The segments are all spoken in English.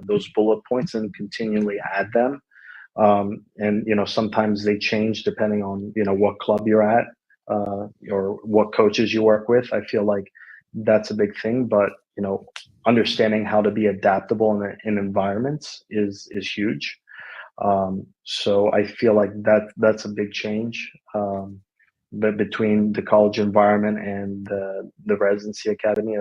those bullet points and continually add them. And sometimes they change depending on what club you're at, or what coaches you work with. I feel like that's a big thing, but understanding how to be adaptable in environments is huge. So I feel like that's a big change. But between the college environment and the residency academy,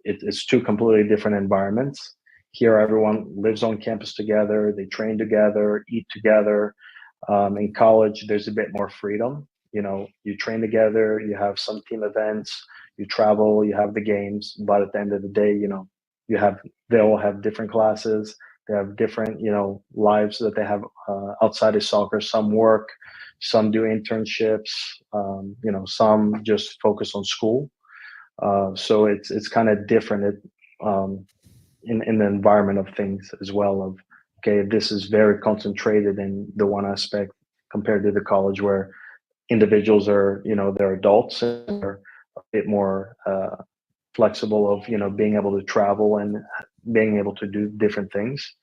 it's two completely different environments. Here, everyone lives on campus together. They train together, eat together. In college, there's a bit more freedom. You train together, you have some team events, you travel, you have the games. But at the end of the day, they all have different classes. They have different, lives that they have outside of soccer. Some work, some do internships. Some just focus on school. So it's kind of different. In the environment of things as well, of okay, this is very concentrated in the one aspect compared to the college, where individuals are they're adults and they're a bit more flexible of being able to travel and being able to do different things.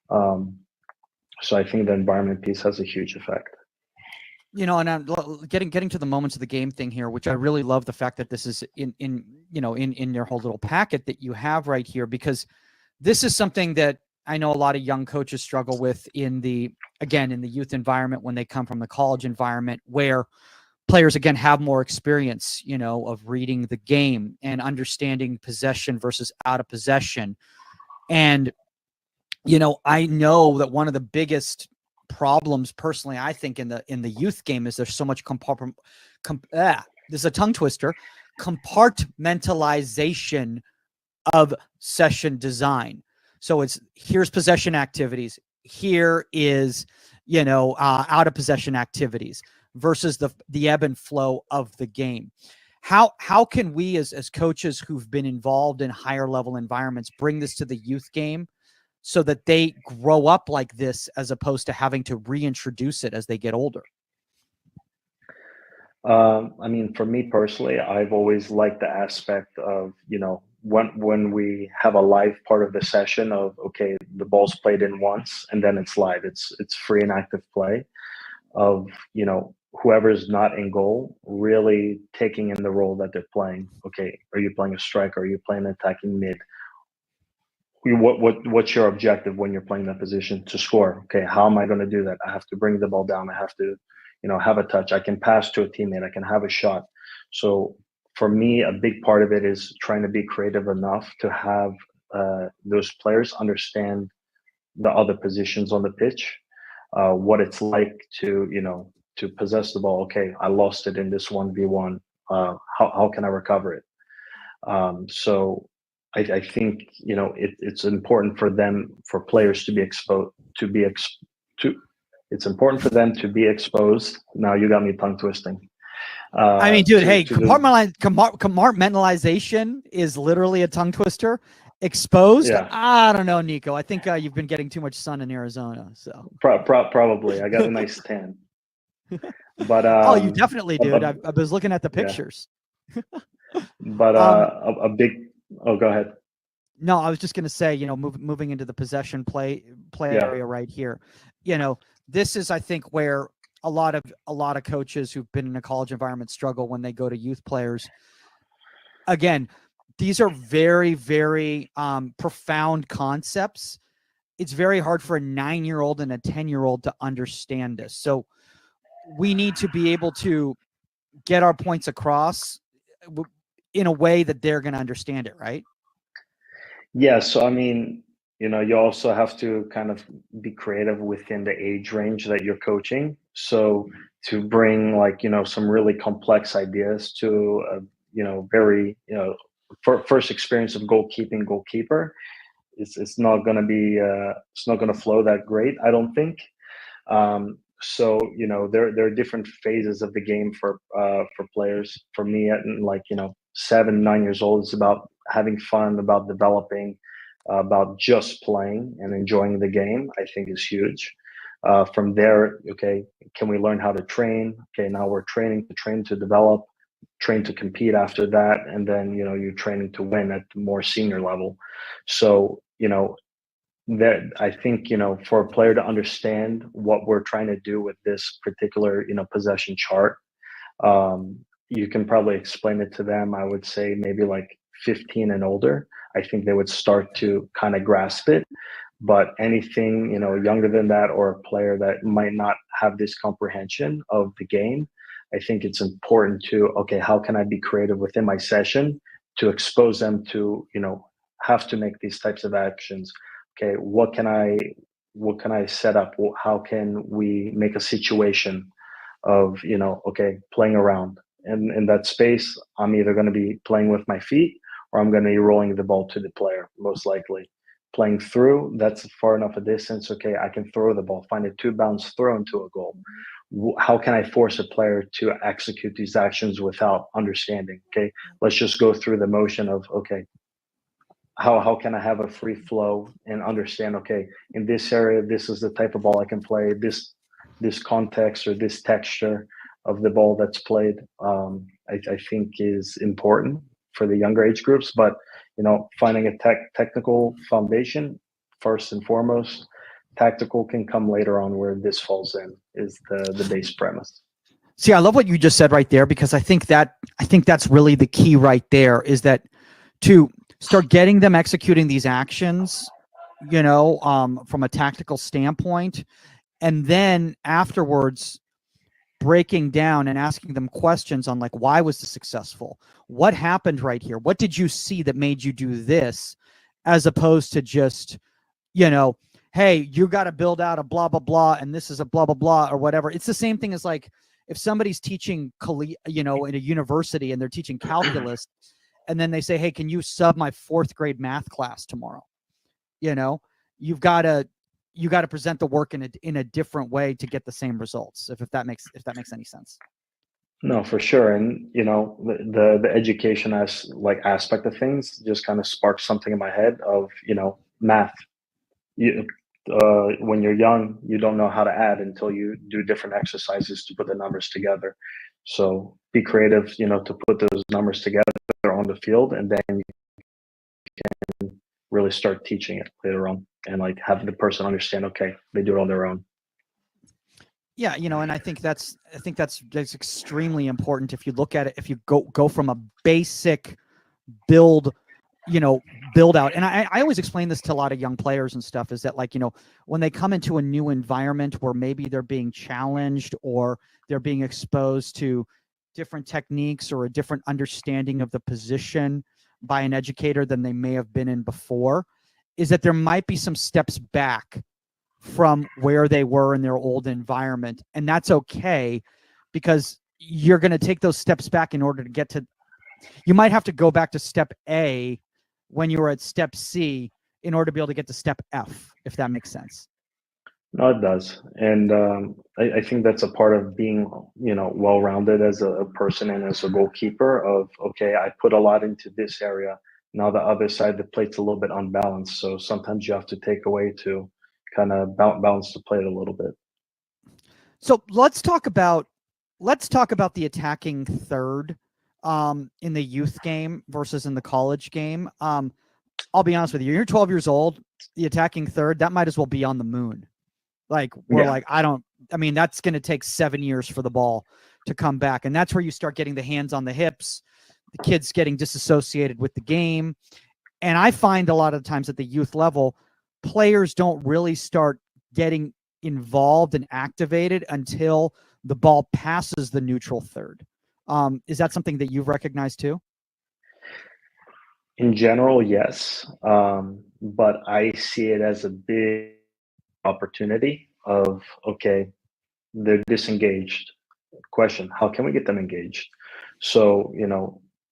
So I think the environment piece has a huge effect. And I'm getting to the moments of the game thing here, which I really love the fact that this is in your whole little packet that you have right here, because this is something that I know a lot of young coaches struggle with in the youth environment when they come from the college environment, where players again have more experience, of reading the game and understanding possession versus out of possession. And I know that one of the biggest problems personally, I think, in the youth game is there's so much this is a tongue twister, compartmentalization of session design. So here's possession activities, here is out of possession activities versus the ebb and flow of the game. How can we as coaches who've been involved in higher level environments bring this to the youth game so that they grow up like this, as opposed to having to reintroduce it as they get older? I mean, for me personally, I've always liked the aspect of, when we have a live part of the session of, okay, the ball's played in once and then it's live. It's free and active play of, whoever's not in goal really taking in the role that they're playing. Okay, are you playing a striker? Are you playing attacking mid? What's your objective when you're playing that position? To score. Okay, how am I going to do that? I have to bring the ball down. I have to, have a touch. I can pass to a teammate. I can have a shot. So for me, a big part of it is trying to be creative enough to have those players understand the other positions on the pitch, what it's like to, to possess the ball. Okay, I lost it in this 1v1. How can I recover it? So I think it's important for players to be exposed it's important for them to be exposed. Now you got me tongue twisting. I mean, dude, compartmentalization is literally a tongue twister. Exposed? Yeah. I don't know, Nico. I think you've been getting too much sun in Arizona. So probably. I got a nice tan. But oh, you definitely do. I was looking at the pictures. Yeah. But a big. Oh, go ahead. No, I was just going to say, moving into the possession play area right here. This is, I think, where a lot of coaches who've been in a college environment struggle when they go to youth players. Again, these are very, very profound concepts. It's very hard for a 9-year-old and a 10-year-old to understand this. So we need to be able to get our points across in a way that they're going to understand it, right? Yeah. So, I mean, you also have to kind of be creative within the age range that you're coaching. So to bring some really complex ideas to very first experience of goalkeeping, Goalkeeper, it's not going to be it's not going to flow that great, I don't think. So there are different phases of the game for players. For me, at 7, 9 years old, it's about having fun, about developing, about just playing and enjoying the game. I think is huge. From there, okay, can we learn how to train? Okay, now we're training to develop, train to compete after that, and then you're training to win at the more senior level. So that I think, for a player to understand what we're trying to do with this particular, possession chart, you can probably explain it to them. I would say maybe like 15 and older. I think they would start to kind of grasp it. But anything, younger than that, or a player that might not have this comprehension of the game, I think it's important to, okay, how can I be creative within my session to expose them to, have to make these types of actions. Okay, what can I set up? How can we make a situation of, okay, playing around, and in that space I'm either going to be playing with my feet, or I'm going to be rolling the ball to the player, most likely playing through. That's far enough a distance. Okay, I can throw the ball, find a two bounce throw into a goal. How can I force a player to execute these actions without understanding? Okay, let's just go through the motion of, okay, how can I have a free flow and understand, okay, in this area, this is the type of ball I can play, this context or this texture of the ball that's played. I think is important for the younger age groups, but finding a technical foundation first and foremost. Tactical can come later on, where this falls in is the base premise. See, I love what you just said right there, because I think that's really the key right there, is that to start getting them executing these actions, from a tactical standpoint, and then afterwards breaking down and asking them questions on, like, why was this successful? What happened right here? What did you see that made you do this? As opposed to just, hey, you got to build out a blah, blah, blah, and this is a blah, blah, blah, or whatever. It's the same thing as, like, if somebody's teaching, in a university and they're teaching calculus, and then they say, hey, can you sub my 4th grade math class tomorrow? You've got to present the work in a different way to get the same results. If that makes any sense. No, for sure. And the education aspect of things just kind of sparked something in my head of, math. When you're young, you don't know how to add until you do different exercises to put the numbers together. So be creative, to put those numbers together on the field, and then you can really start teaching it later on, and like have the person understand, okay, they do it on their own. Yeah, and I think that's extremely important. If you look at it, if you go from a basic build out. And I always explain this to a lot of young players and stuff, is that, like, when they come into a new environment where maybe they're being challenged or they're being exposed to different techniques or a different understanding of the position by an educator than they may have been in before, is that there might be some steps back from where they were in their old environment. And that's okay, because you're going to take those steps back in order to get to, you might have to go back to step A when you were at step C in order to be able to get to step F, if that makes sense. No, it does. And I think that's a part of being, well-rounded as a person and as a goalkeeper of, okay, I put a lot into this area. Now the other side, the plate's a little bit unbalanced. So sometimes you have to take away to kind of balance the plate a little bit. So let's talk about the attacking third in the youth game versus in the college game. I'll be honest with you. You're 12 years old. The attacking third, that might as well be on the moon. Like, that's going to take 7 years for the ball to come back. And that's where you start getting the hands on the hips, the kids getting disassociated with the game. And I find a lot of times at the youth level, players don't really start getting involved and activated until the ball passes the neutral third. Is that something that you've recognized too? In general, yes. But I see it as a big opportunity of, okay, they're disengaged. Question, how can we get them engaged? So,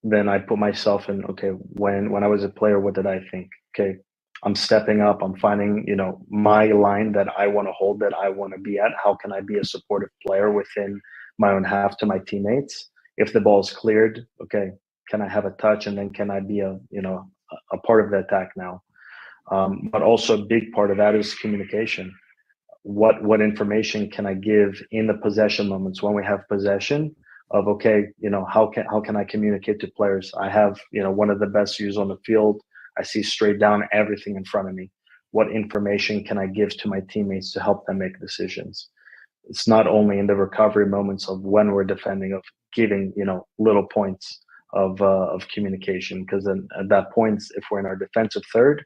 then I put myself in, okay, when I was a player, what did I think? Okay, I'm stepping up, I'm finding, my line that I want to hold, that I want to be at. How can I be a supportive player within my own half to my teammates? If the ball is cleared, okay, can I have a touch, and then can I be a part of the attack now? But also a big part of that is communication. What information can I give in the possession moments when we have possession of, okay, how can I communicate to players? I have, one of the best views on the field. I see straight down everything in front of me. what information can I give to my teammates to help them make decisions. It's not only in the recovery moments of when we're defending, of giving, little points of communication, because then at that point, if we're in our defensive third,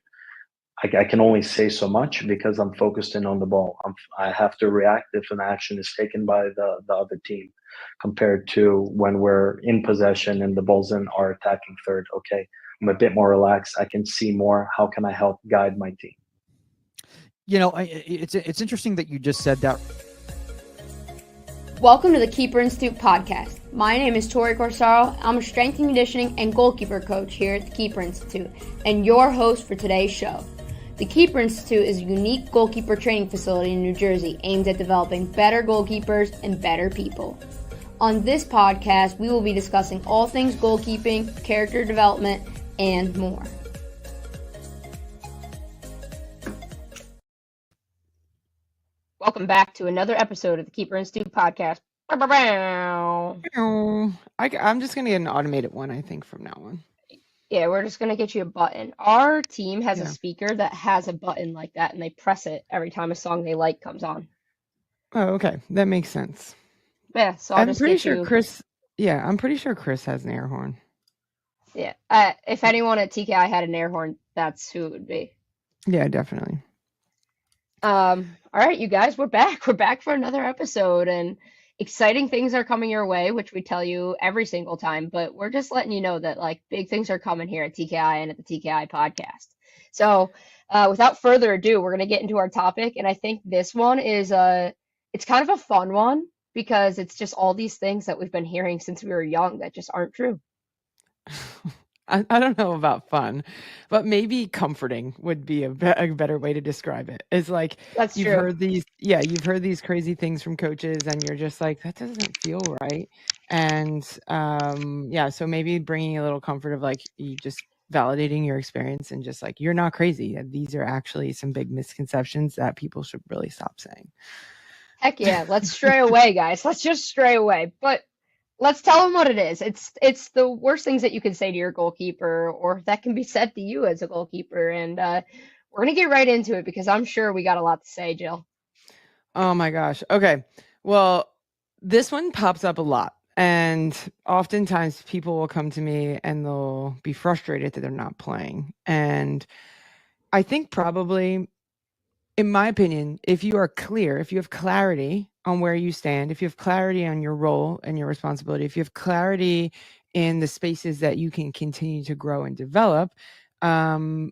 I can only say so much because I'm focused in on the ball. I have to react if an action is taken by the other team, compared to when we're in possession and the ball's in our attacking third. Okay, I'm a bit more relaxed. I can see more. How can I help guide my team? It's interesting that you just said that. Welcome to the Keeper Institute podcast. My name is Tori Corsaro. I'm a strength and conditioning and goalkeeper coach here at the Keeper Institute and your host for today's show. The Keeper Institute is a unique goalkeeper training facility in New Jersey aimed at developing better goalkeepers and better people. On this podcast, we will be discussing all things goalkeeping, character development, and more. Welcome back to another episode of the Keeper Institute podcast. I'm just going to get an automated one, I think, from now on. Yeah, we're just going to get you a button. Our team has a speaker that has a button like that, and they press it every time a song they like comes on. Oh, okay. That makes sense. Yeah, so I'm pretty sure Chris has an air horn. Yeah. If anyone at TKI had an air horn, that's who it would be. Yeah, definitely. All right, you guys, we're back. We're back for another episode, and exciting things are coming your way, which we tell you every single time, but we're just letting you know that big things are coming here at TKI and at the TKI podcast. So without further ado, we're going to get into our topic. And I think this one is it's kind of a fun one because it's just all these things that we've been hearing since we were young that just aren't true. I don't know about fun, but maybe comforting would be a better way to describe it. It's like you've heard these crazy things from coaches and you're just like, that doesn't feel right. And so maybe bringing a little comfort of you just validating your experience and just you're not crazy. These are actually some big misconceptions that people should really stop saying. Heck yeah, let's stray away, guys. Let's just stray away. But let's tell them what it is. It's the worst things that you can say to your goalkeeper or that can be said to you as a goalkeeper. And we're going to get right into it because I'm sure we got a lot to say, Jill. Oh my gosh. Okay. Well, this one pops up a lot. And oftentimes people will come to me and they'll be frustrated that they're not playing. And I think probably, in my opinion, if you are clear, if you have clarity on where you stand, if you have clarity on your role and your responsibility, if you have clarity in the spaces that you can continue to grow and develop, I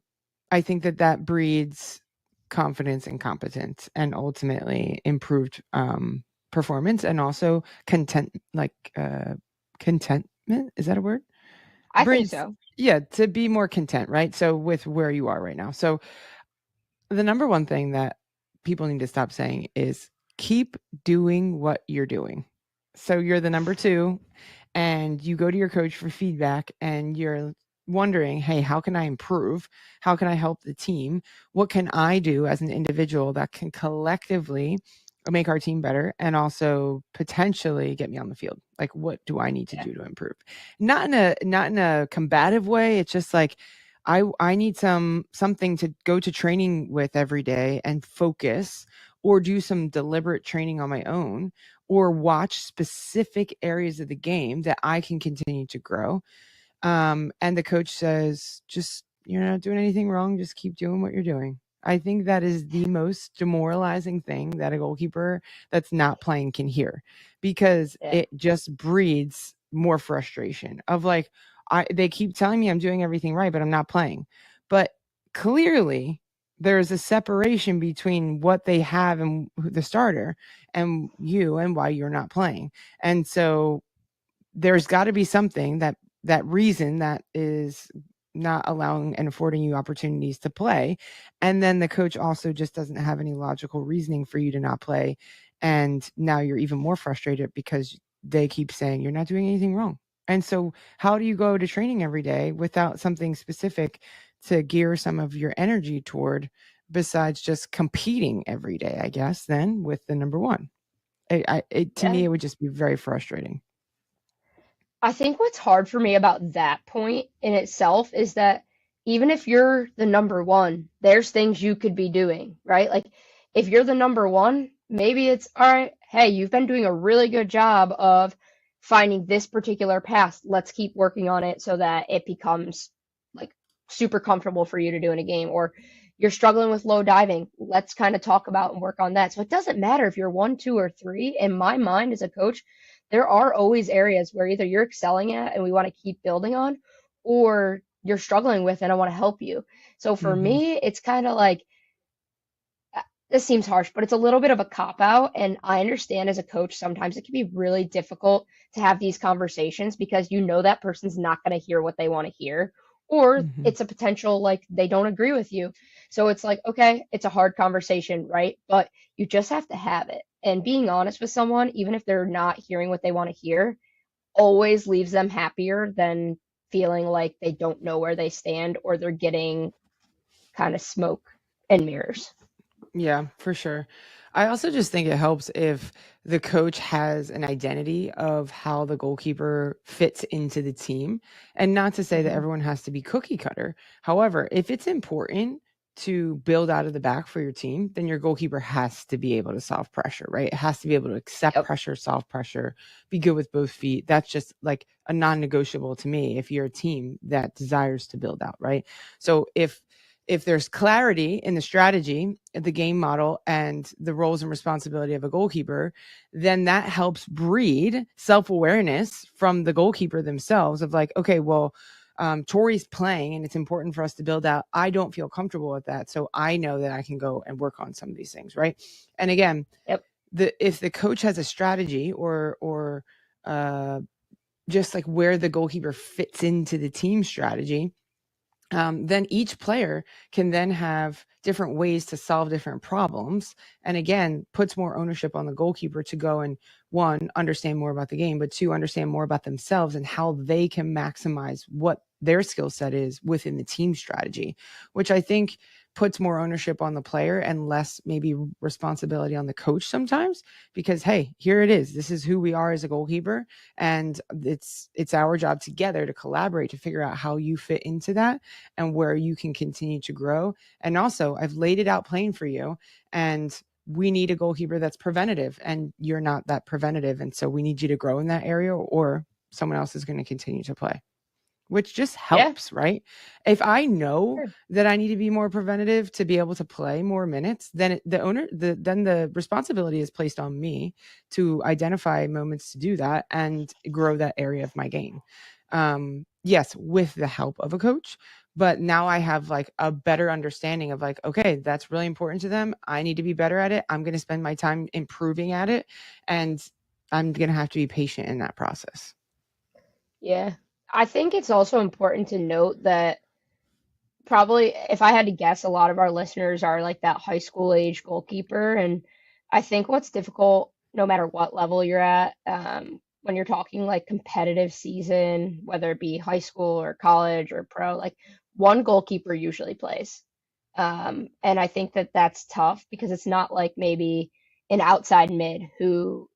think that breeds confidence and competence and ultimately improved performance and also contentment. Is that a word? I think so. Yeah, to be more content, right? So with where you are right now. So the number one thing that people need to stop saying is keep doing what you're doing. So you're the number 2 and you go to your coach for feedback and you're wondering, hey, how can I improve? How can I help the team? What can I do as an individual that can collectively make our team better and also potentially get me on the field? What do I need to do to improve? Not in a combative way. It's just I need something to go to training with every day and focus, or do some deliberate training on my own, or watch specific areas of the game that I can continue to grow. And the coach says, just, you're not doing anything wrong. Just keep doing what you're doing. I think that is the most demoralizing thing that a goalkeeper that's not playing can hear, because it just breeds more frustration of they keep telling me I'm doing everything right, but I'm not playing. But clearly there's a separation between what they have and the starter and you and why you're not playing. And so there's got to be something that reason that is not allowing and affording you opportunities to play. And then the coach also just doesn't have any logical reasoning for you to not play. And now you're even more frustrated because they keep saying you're not doing anything wrong. And so how do you go to training every day without something specific to gear some of your energy toward, besides just competing every day, I guess, then with the number 1? To me, it would just be very frustrating. I think what's hard for me about that point in itself is that even if you're the number one, there's things you could be doing, right? Like if you're the number one, maybe it's all right, hey, you've been doing a really good job of finding this particular pass. Let's keep working on it so that it becomes like super comfortable for you to do in a game. Or you're struggling with low diving. Let's kind of talk about and work on that. So it doesn't matter if you're 1, 2, or 3. In my mind as a coach, there are always areas where either you're excelling at and we want to keep building on, or you're struggling with and I want to help you. So for me, it's kind of like, this seems harsh, but it's a little bit of a cop out. And I understand as a coach, sometimes it can be really difficult to have these conversations because you know that person's not going to hear what they want to hear, or it's a potential like they don't agree with you. So it's like, okay, it's a hard conversation, right? But you just have to have it. And being honest with someone, even if they're not hearing what they want to hear, always leaves them happier than feeling like they don't know where they stand or they're getting kind of smoke and mirrors. Yeah, for sure. I also just think it helps if the coach has an identity of how the goalkeeper fits into the team. And not to say that everyone has to be cookie cutter. However, if it's important to build out of the back for your team, then your goalkeeper has to be able to solve pressure, right? It has to be able to accept pressure, solve pressure, be good with both feet. That's just like a non-negotiable to me if you're a team that desires to build out, right? So if there's clarity in the strategy, the game model, and the roles and responsibility of a goalkeeper, then that helps breed self-awareness from the goalkeeper themselves of like, okay, well, Tori's playing and it's important for us to build out. I don't feel comfortable with that. So I know that I can go and work on some of these things, right? And again, if the coach has a strategy or just like where the goalkeeper fits into the team strategy, then each player can then have different ways to solve different problems. And again, puts more ownership on the goalkeeper to go and 1, understand more about the game, but 2, understand more about themselves and how they can maximize what their skill set is within the team strategy, which I think puts more ownership on the player and less maybe responsibility on the coach sometimes, because, hey, here it is. This is who we are as a goalkeeper. And it's our job together to collaborate to figure out how you fit into that and where you can continue to grow. And also, I've laid it out plain for you, and we need a goalkeeper that's preventative, and you're not that preventative. And so we need you to grow in that area, or someone else is going to continue to play, which just helps, right? If I know that I need to be more preventative to be able to play more minutes, then then the responsibility is placed on me to identify moments to do that and grow that area of my game. Yes, with the help of a coach, but now I have like a better understanding of like, okay, that's really important to them. I need to be better at it. I'm going to spend my time improving at it, and I'm going to have to be patient in that process. Yeah. I think it's also important to note that probably, if I had to guess, a lot of our listeners are like that high school age goalkeeper. And I think what's difficult, no matter what level you're at, when you're talking like competitive season, whether it be high school or college or pro, like one goalkeeper usually plays. And I think that that's tough because it's not like maybe an outside mid who,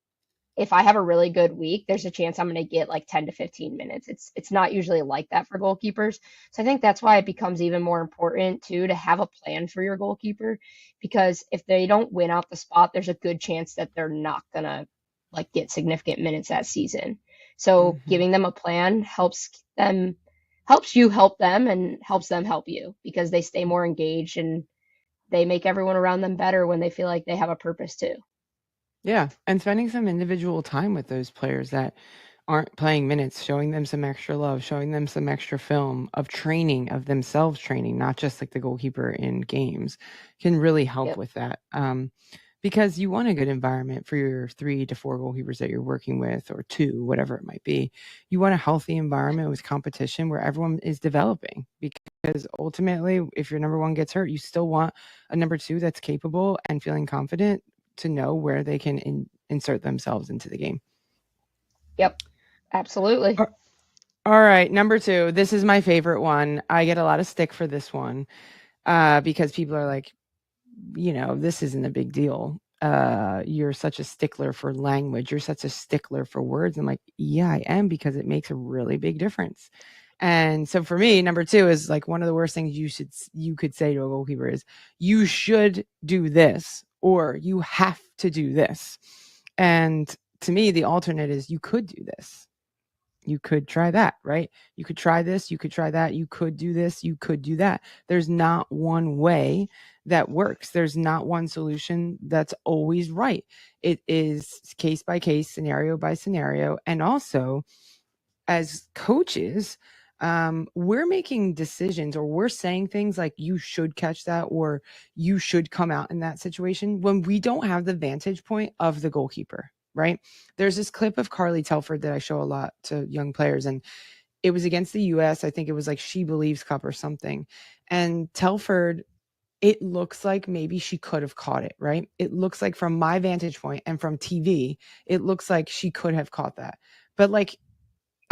if I have a really good week, there's a chance I'm going to get like 10 to 15 minutes. It's not usually like that for goalkeepers. So I think that's why it becomes even more important too to have a plan for your goalkeeper, because if they don't win out the spot, there's a good chance that they're not going to like get significant minutes that season. So giving them a plan helps you help them and helps them help you, because they stay more engaged and they make everyone around them better when they feel like they have a purpose too. Yeah, and spending some individual time with those players that aren't playing minutes, showing them some extra love, showing them some extra film of training, of themselves training, not just like the goalkeeper in games, can really help with that. Because you want a good environment for your 3 to 4 goalkeepers that you're working with, or 2, whatever it might be. You want a healthy environment with competition where everyone is developing, because ultimately, if your number 1 gets hurt, you still want a number 2 that's capable and feeling confident to know where they can insert themselves into the game. Yep, absolutely. All right, number 2. This is my favorite one. I get a lot of stick for this one because people are like, this isn't a big deal. You're such a stickler for language. You're such a stickler for words. I'm like, yeah, I am, because it makes a really big difference. And so for me, number 2 is like one of the worst things you could say to a goalkeeper is you should do this or you have to do this. And to me, the alternate is you could do this. You could try that, right? You could try this, you could try that, you could do this, you could do that. There's not one way that works. There's not one solution that's always right. It is case by case, scenario by scenario. And also, as coaches, we're making decisions or we're saying things like you should catch that or you should come out in that situation when we don't have the vantage point of the goalkeeper, right? There's this clip of Carly Telford that I show a lot to young players, and it was against the US. I think it was like She Believes Cup or something. And Telford, it looks like maybe she could have caught it, right? It looks like from my vantage point and from TV, it looks like she could have caught that. But like,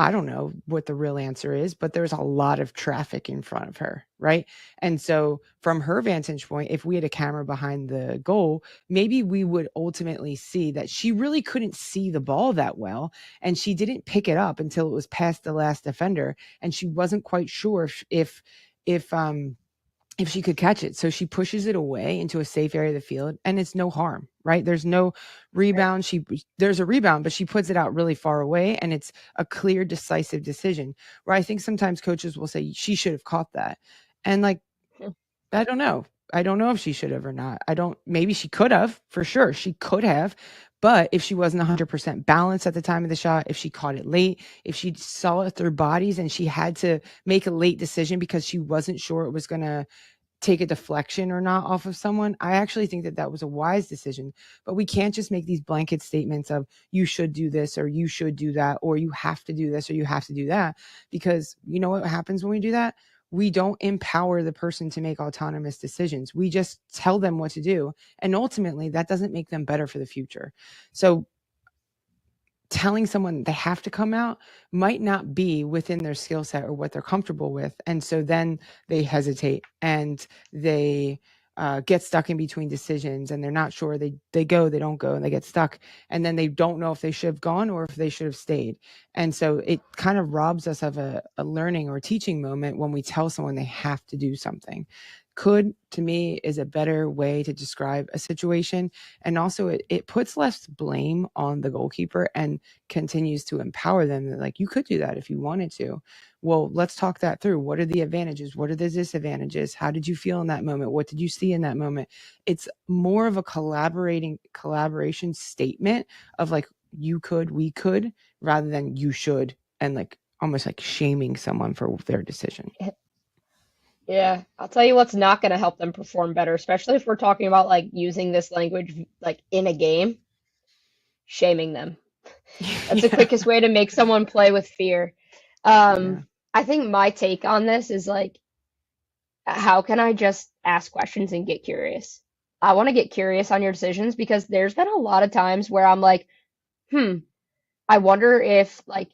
I don't know what the real answer is, but there's a lot of traffic in front of her, right? And so from her vantage point, if we had a camera behind the goal, maybe we would ultimately see that she really couldn't see the ball that well, and she didn't pick it up until it was past the last defender, and she wasn't quite sure if she could catch it. So she pushes it away into a safe area of the field, and it's no harm, right? There's no rebound. There's a rebound, but she puts it out really far away, and it's a clear, decisive decision, where I think sometimes coaches will say she should have caught that. And like, I don't know. I don't know if she should have or not. Maybe she could have, for sure. She could have. But if she wasn't 100% balanced at the time of the shot, if she caught it late, if she saw it through bodies and she had to make a late decision because she wasn't sure it was going to take a deflection or not off of someone, I actually think that was a wise decision. But we can't just make these blanket statements of you should do this or you should do that or you have to do this or you have to do that, because you know what happens when we do that? We don't empower the person to make autonomous decisions. We just tell them what to do. And ultimately, that doesn't make them better for the future. So telling someone they have to come out might not be within their skill set or what they're comfortable with. And so then they hesitate and they get stuck in between decisions, and they're not sure. They go, they don't go, and they get stuck. And then they don't know if they should have gone or if they should have stayed. And so it kind of robs us of a learning or teaching moment when we tell someone they have to do something. Could, to me, is a better way to describe a situation. And also it puts less blame on the goalkeeper and continues to empower them that, like, you could do that if you wanted to. Well, let's talk that through. What are the advantages? What are the disadvantages? How did you feel in that moment? What did you see in that moment? It's more of a collaboration statement of like, you could, we could, rather than you should, and like almost like shaming someone for their decision. Yeah, I'll tell you what's not going to help them perform better, especially if we're talking about like using this language like in a game, shaming them. That's the quickest way to make someone play with fear. I think my take on this is like, how can I just ask questions and get curious? I want to get curious on your decisions, because there's been a lot of times where I'm like, I wonder if like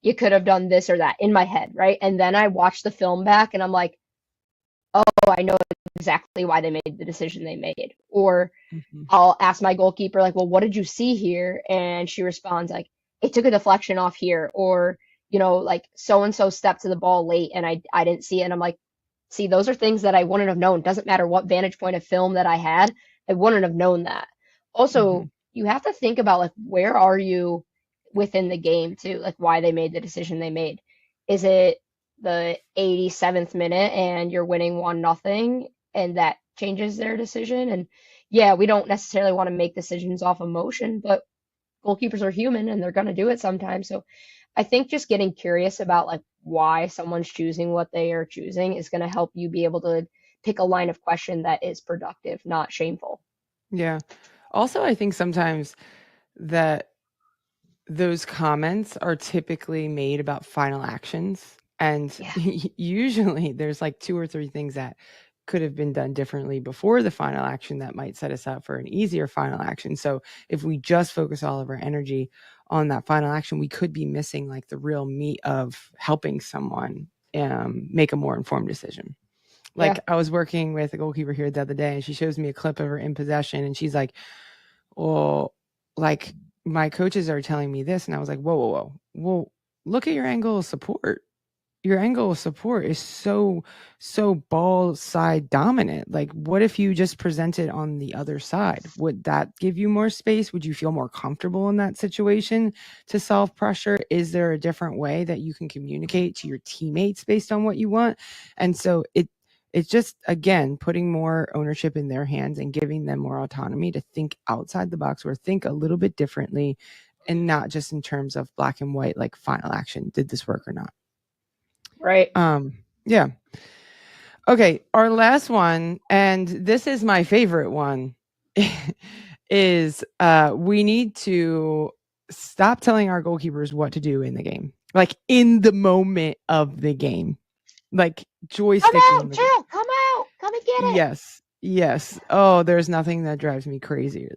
you could have done this or that in my head, right? And then I watch the film back and I'm like, oh, I know exactly why they made the decision they made. Or I'll ask my goalkeeper, like, well, what did you see here? And she responds like, it took a deflection off here. Or, you know, like so-and-so stepped to the ball late and I didn't see it. And I'm like, see, those are things that I wouldn't have known. Doesn't matter what vantage point of film that I had, I wouldn't have known that. Also, you have to think about like, where are you within the game too? Like why they made the decision they made. Is it the 87th minute and you're winning 1-0 and that changes their decision? And yeah, we don't necessarily want to make decisions off emotion, but goalkeepers are human and they're going to do it sometimes. So I think just getting curious about like why someone's choosing what they are choosing is going to help you be able to pick a line of question that is productive, not shameful. Yeah. Also, I think sometimes that those comments are typically made about final actions. And usually there's like 2 or 3 things that could have been done differently before the final action that might set us up for an easier final action. So if we just focus all of our energy on that final action, we could be missing like the real meat of helping someone make a more informed decision. Like I was working with a goalkeeper here the other day, and she shows me a clip of her in possession, and she's like, well, like my coaches are telling me this. And I was like, whoa. Well, look at your angle of support. your angle of support is so ball side dominant. Like, what if you just present it on the other side? Would that give you more space? Would you feel more comfortable in that situation to solve pressure? Is there a different way that you can communicate to your teammates based on what you want? And so it's just, again, putting more ownership in their hands and giving them more autonomy to think outside the box or think a little bit differently, and not just in terms of black and white, like final action. Did this work or not? Right. Yeah. Okay. Our last one, and this is my favorite one, is we need to stop telling our goalkeepers what to do in the game, like in the moment of the game, like joysticking. Come out, Jill, come out, come and get it. Yes. Oh, there's nothing that drives me crazier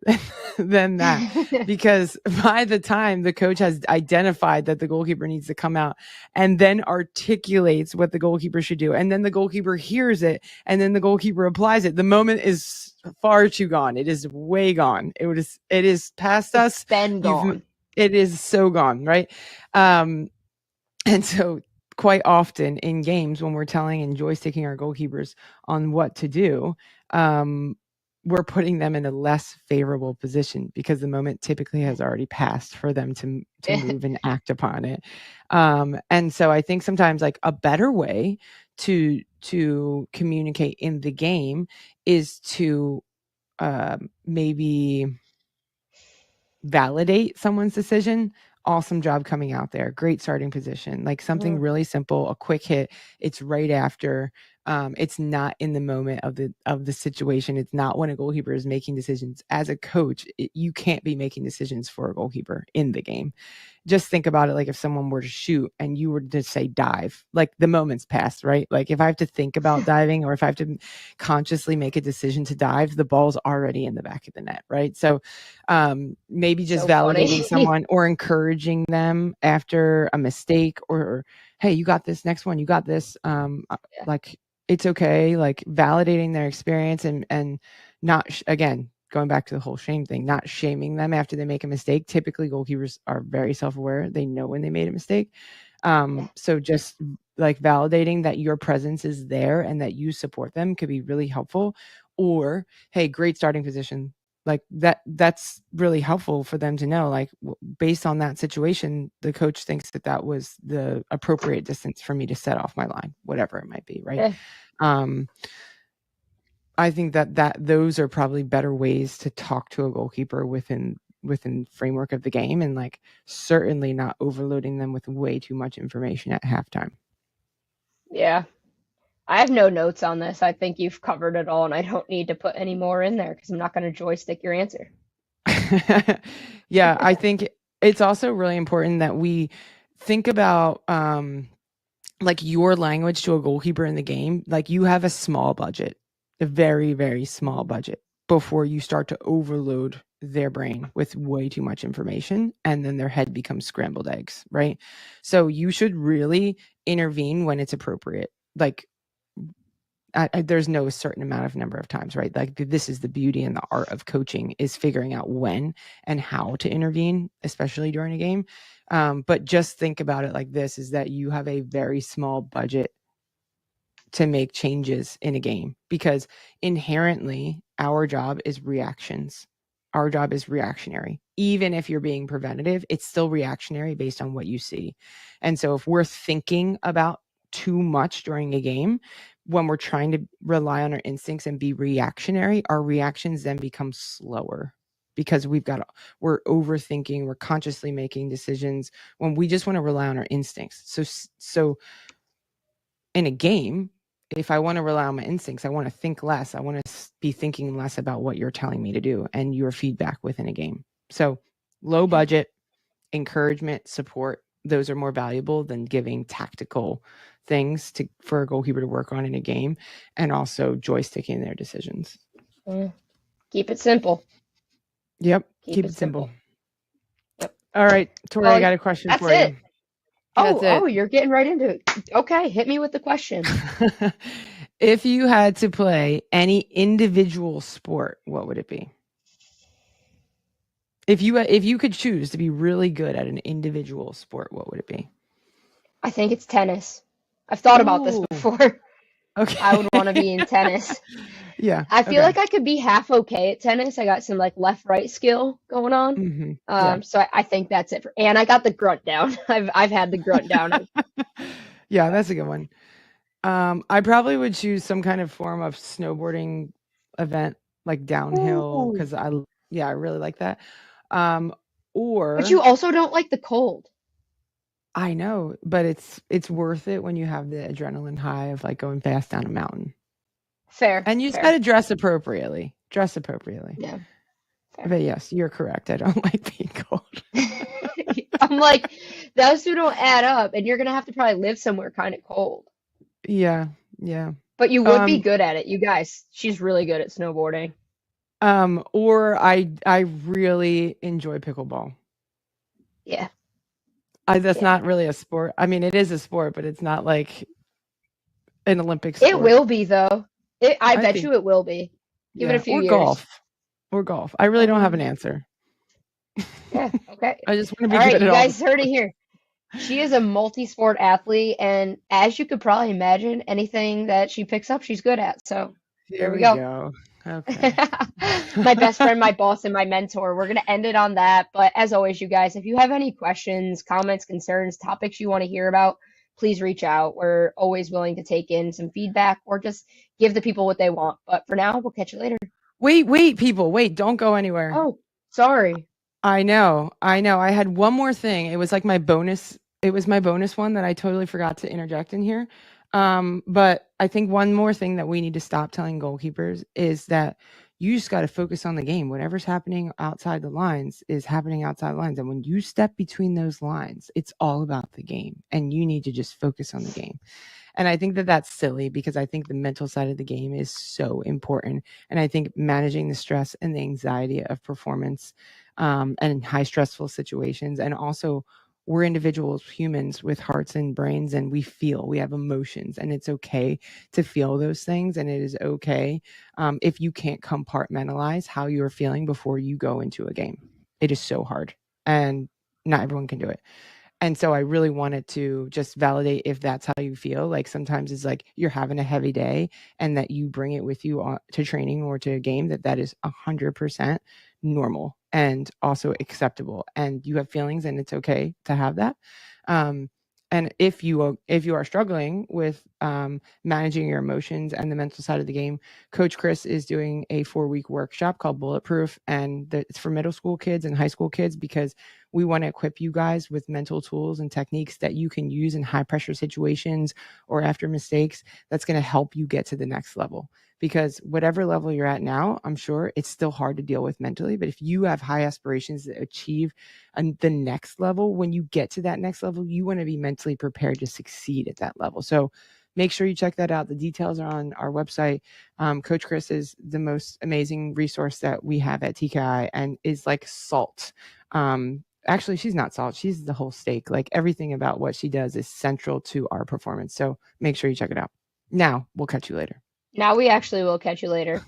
than that, because by the time the coach has identified that the goalkeeper needs to come out and then articulates what the goalkeeper should do, and then the goalkeeper hears it and then the goalkeeper applies it, the moment is far too gone. It is way gone. It is past us. It's been gone. It is so gone, right? And so quite often in games when we're telling and joysticking our goalkeepers on what to do, we're putting them in a less favorable position because the moment typically has already passed for them to move and act upon it. And so I think sometimes like a better way to communicate in the game is to maybe validate someone's decision. Awesome job coming out there. Great starting position. Like something really simple, a quick hit. It's right after. It's not in the moment of the situation. It's not when a goalkeeper is making decisions. As a coach, you can't be making decisions for a goalkeeper in the game. Just think about it like if someone were to shoot and you were to say dive, like the moment's passed, right? Like if I have to think about diving or if I have to consciously make a decision to dive, the ball's already in the back of the net, right? So maybe just validating someone or encouraging them after a mistake, or hey, you got this, next one, you got this. Like it's okay, like validating their experience and not again, going back to the whole shame thing, not shaming them after they make a mistake. Typically goalkeepers are very self-aware. They know when they made a mistake. So just like validating that your presence is there and that you support them could be really helpful. Or, hey, great starting position. Like that's really helpful for them to know, like based on that situation, the coach thinks that was the appropriate distance for me to set off my line, whatever it might be. Right. I think that those are probably better ways to talk to a goalkeeper within framework of the game, and like certainly not overloading them with way too much information at halftime. Yeah. I have no notes on this. I think you've covered it all, and I don't need to put any more in there because I'm not going to joystick your answer. Yeah, I think it's also really important that we think about like your language to a goalkeeper in the game. Like you have a small budget, a very, very small budget, before you start to overload their brain with way too much information, and then their head becomes scrambled eggs, right? So you should really intervene when it's appropriate. Like there's no certain amount of number of times, right? Like this is the beauty and the art of coaching, is figuring out when and how to intervene, especially during a game. But just think about it like this, is that you have a very small budget to make changes in a game, because inherently our job is reactions. Our job is reactionary. Even if you're being preventative, it's still reactionary based on what you see. And so if we're thinking about too much during a game, when we're trying to rely on our instincts and be reactionary, our reactions then become slower because we're overthinking, we're consciously making decisions when we just want to rely on our instincts. So in a game, if I want to rely on my instincts, I want to think less. I want to be thinking less about what you're telling me to do and your feedback within a game. So low budget, encouragement, support, those are more valuable than giving tactical things for a goalkeeper to work on in a game, and also joysticking their decisions. Keep it simple. Yep. Keep it simple. Yep. All right, Tori, I got a question for you. Oh, you're getting right into it. Okay, hit me with the question. If you had to play any individual sport, what would it be? If you could choose to be really good at an individual sport, what would it be? I think it's tennis. I've thought about this Ooh. before. Okay. I would want to be in tennis. Yeah. I feel like I could be half okay at tennis. I got some like left-right skill going on. Mm-hmm. Yeah. So I think that's it. And I got the grunt down. I've had the grunt down. Yeah, that's a good one. I probably would choose some kind of form of snowboarding event, like downhill, Ooh. because I really like that. Or But you also don't like the cold. I know, but it's worth it when you have the adrenaline high of like going fast down a mountain. Fair. And you just fair. gotta dress appropriately. Dress appropriately. Yeah. Fair. But yes, you're correct. I don't like being cold. I'm like, those two don't add up, and you're gonna have to probably live somewhere kind of cold. Yeah, yeah. But you would be good at it. You guys, she's really good at snowboarding. Or I really enjoy pickleball. Yeah. That's Yeah. not really a sport. I mean, it is a sport, but it's not like an Olympic sport. It will be though. I bet think- you it will be. Give it a few or years. golf. I really don't have an answer. Yeah. Okay. I just want to be All good right, at you all. guys heard it here. She is a multi-sport athlete, and as you could probably imagine, anything that she picks up, she's good at. So Here we we go. go. Okay. My best friend, my boss, and my mentor. We're going to end it on that. But as always, you guys, if you have any questions, comments, concerns, topics you want to hear about, please reach out. We're always willing to take in some feedback or just give the people what they want. But for now, we'll catch you later. Wait, people. Wait, don't go anywhere. Oh, sorry. I know. I had one more thing. It was like my bonus. It was my bonus one that I totally forgot to interject in here. But I think one more thing that we need to stop telling goalkeepers is that you just got to focus on the game. Whatever's happening outside the lines is happening outside the lines. And when you step between those lines, it's all about the game. And you need to just focus on the game. And I think that that's silly because I think the mental side of the game is so important. And I think managing the stress and the anxiety of performance and high stressful situations, and also we're individuals, humans with hearts and brains, and we have emotions, and it's okay to feel those things. And it is okay if you can't compartmentalize how you're feeling before you go into a game. It is so hard, and not everyone can do it. And so I really wanted to just validate if that's how you feel. Like sometimes it's like you're having a heavy day and that you bring it with you to training or to a game, that is 100% normal and also acceptable. And you have feelings and it's okay to have that. And if you are struggling with managing your emotions and the mental side of the game, Coach Chris is doing a 4-week workshop called Bulletproof, and it's for middle school kids and high school kids because we want to equip you guys with mental tools and techniques that you can use in high pressure situations or after mistakes. That's going to help you get to the next level. Because whatever level you're at now, I'm sure it's still hard to deal with mentally. But if you have high aspirations to achieve the next level, when you get to that next level, you want to be mentally prepared to succeed at that level. So make sure you check that out. The details are on our website. Coach Chris is the most amazing resource that we have at TKI and is like salt. Actually, she's not salt. She's the whole steak. Like everything about what she does is central to our performance. So make sure you check it out. Now we'll catch you later. Now we actually will catch you later.